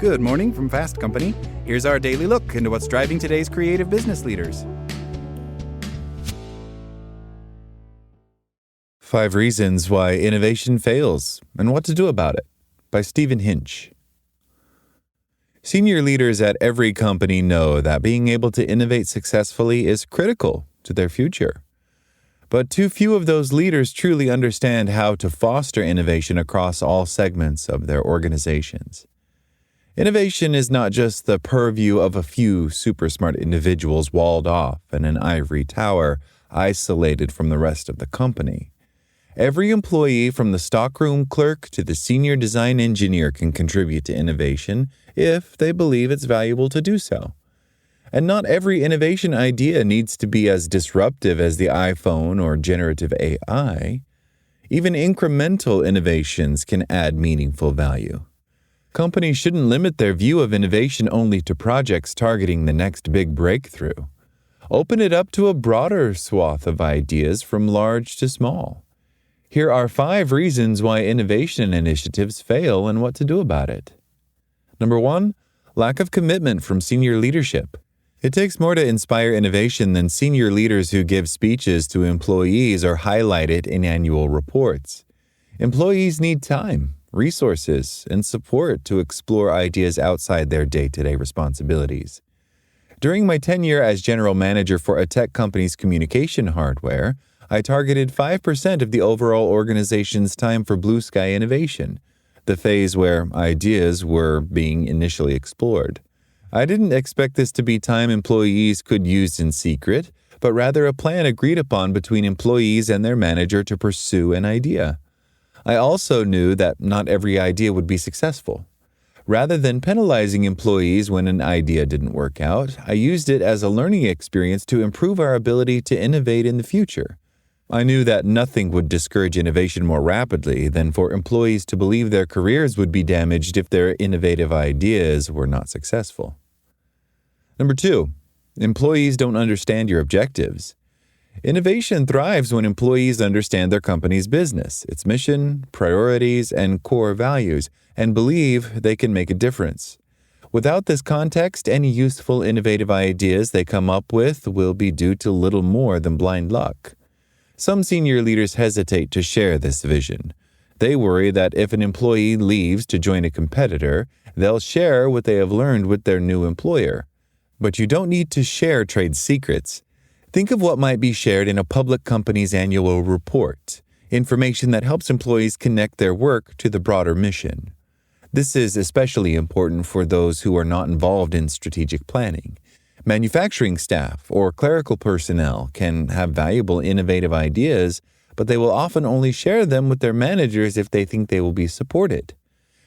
Good morning from Fast Company. Here's our daily look into what's driving today's creative business leaders. 5 Reasons Why Innovation Fails and What to Do About It by Stephen Hinch. Senior leaders at every company know that being able to innovate successfully is critical to their future. But too few of those leaders truly understand how to foster innovation across all segments of their organizations. Innovation is not just the purview of a few super smart individuals walled off in an ivory tower, isolated from the rest of the company. Every employee, from the stockroom clerk to the senior design engineer, can contribute to innovation if they believe it's valuable to do so. And not every innovation idea needs to be as disruptive as the iPhone or generative AI. Even incremental innovations can add meaningful value. Companies shouldn't limit their view of innovation only to projects targeting the next big breakthrough. Open it up to a broader swath of ideas from large to small. Here are 5 reasons why innovation initiatives fail and what to do about it. Number 1, lack of commitment from senior leadership. It takes more to inspire innovation than senior leaders who give speeches to employees or highlight it in annual reports. Employees need time, resources, and support to explore ideas outside their day-to-day responsibilities. During my tenure as general manager for a tech company's communication hardware, I targeted 5% of the overall organization's time for blue sky innovation, the phase where ideas were being initially explored. I didn't expect this to be time employees could use in secret, but rather a plan agreed upon between employees and their manager to pursue an idea. I also knew that not every idea would be successful. Rather than penalizing employees when an idea didn't work out, I used it as a learning experience to improve our ability to innovate in the future. I knew that nothing would discourage innovation more rapidly than for employees to believe their careers would be damaged if their innovative ideas were not successful. Number 2, employees don't understand your objectives. Innovation thrives when employees understand their company's business, its mission, priorities, and core values, and believe they can make a difference. Without this context, any useful, innovative ideas they come up with will be due to little more than blind luck. Some senior leaders hesitate to share this vision. They worry that if an employee leaves to join a competitor, they'll share what they have learned with their new employer. But you don't need to share trade secrets. Think of what might be shared in a public company's annual report, information that helps employees connect their work to the broader mission. This is especially important for those who are not involved in strategic planning. Manufacturing staff or clerical personnel can have valuable, innovative ideas, but they will often only share them with their managers if they think they will be supported.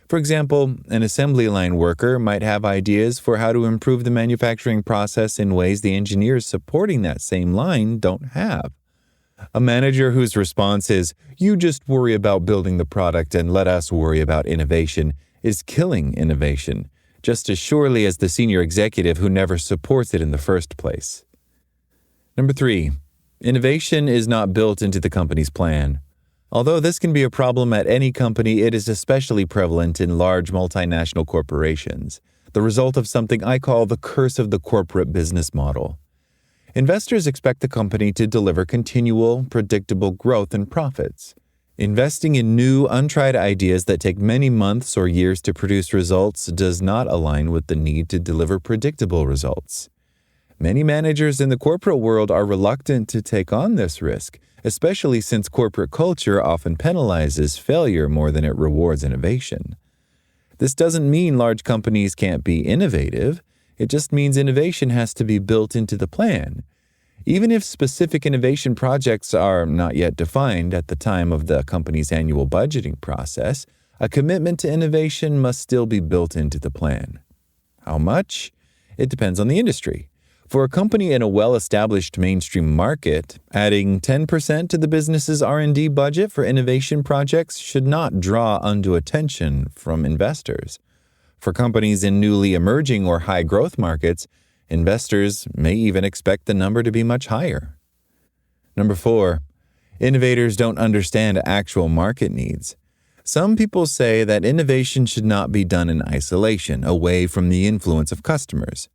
For example, an assembly line worker might have ideas for how to improve the manufacturing process in ways the engineers supporting that same line don't have. A manager whose response is, "You just worry about building the product and let us worry about innovation," is killing innovation, just as surely as the senior executive who never supports it in the first place. Number 3, innovation is not built into the company's plan. Although this can be a problem at any company, it is especially prevalent in large multinational corporations, the result of something I call the curse of the corporate business model. Investors expect the company to deliver continual, predictable growth and profits. Investing in new, untried ideas that take many months or years to produce results does not align with the need to deliver predictable results. Many managers in the corporate world are reluctant to take on this risk, especially since corporate culture often penalizes failure more than it rewards innovation. This doesn't mean large companies can't be innovative. It just means innovation has to be built into the plan. Even if specific innovation projects are not yet defined at the time of the company's annual budgeting process, a commitment to innovation must still be built into the plan. How much? It depends on the industry. For a company in a well-established mainstream market, adding 10% to the business's R&D budget for innovation projects should not draw undue attention from investors. For companies in newly emerging or high-growth markets, investors may even expect the number to be much higher. Number 4, innovators don't understand actual market needs. Some people say that innovation should not be done in isolation, away from the influence of customers.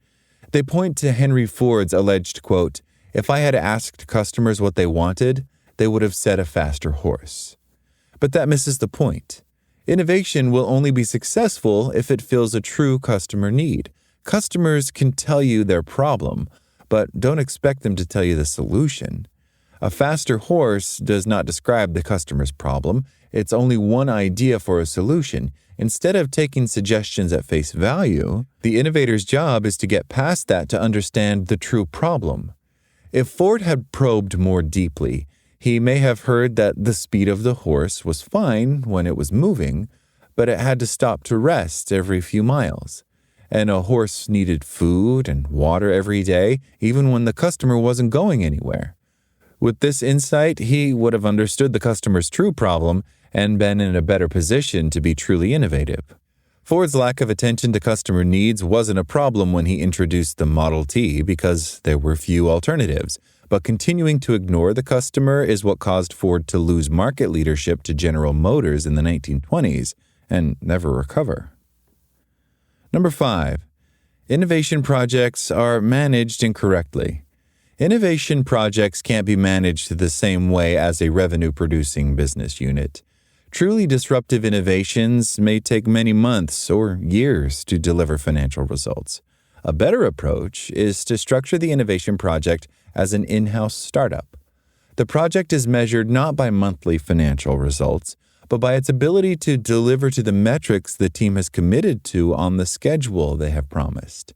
They point to Henry Ford's alleged quote, "If I had asked customers what they wanted, they would have said a faster horse." But that misses the point. Innovation will only be successful if it fills a true customer need. Customers can tell you their problem, but don't expect them to tell you the solution. A faster horse does not describe the customer's problem. It's only one idea for a solution. Instead of taking suggestions at face value, the innovator's job is to get past that to understand the true problem. If Ford had probed more deeply, he may have heard that the speed of the horse was fine when it was moving, but it had to stop to rest every few miles. And a horse needed food and water every day, even when the customer wasn't going anywhere. With this insight, he would have understood the customer's true problem and been in a better position to be truly innovative. Ford's lack of attention to customer needs wasn't a problem when he introduced the Model T because there were few alternatives, but continuing to ignore the customer is what caused Ford to lose market leadership to General Motors in the 1920s and never recover. Number 5. Innovation projects are managed incorrectly. Innovation projects can't be managed the same way as a revenue-producing business unit. Truly disruptive innovations may take many months or years to deliver financial results. A better approach is to structure the innovation project as an in-house startup. The project is measured not by monthly financial results, but by its ability to deliver to the metrics the team has committed to on the schedule they have promised.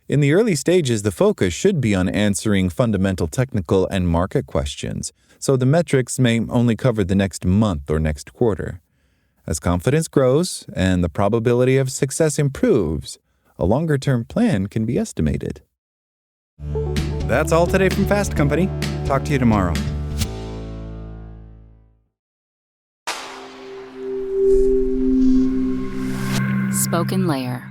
In the early stages, the focus should be on answering fundamental technical and market questions, so the metrics may only cover the next month or next quarter. As confidence grows and the probability of success improves, a longer-term plan can be estimated. That's all today from Fast Company. Talk to you tomorrow. Spoken Layer.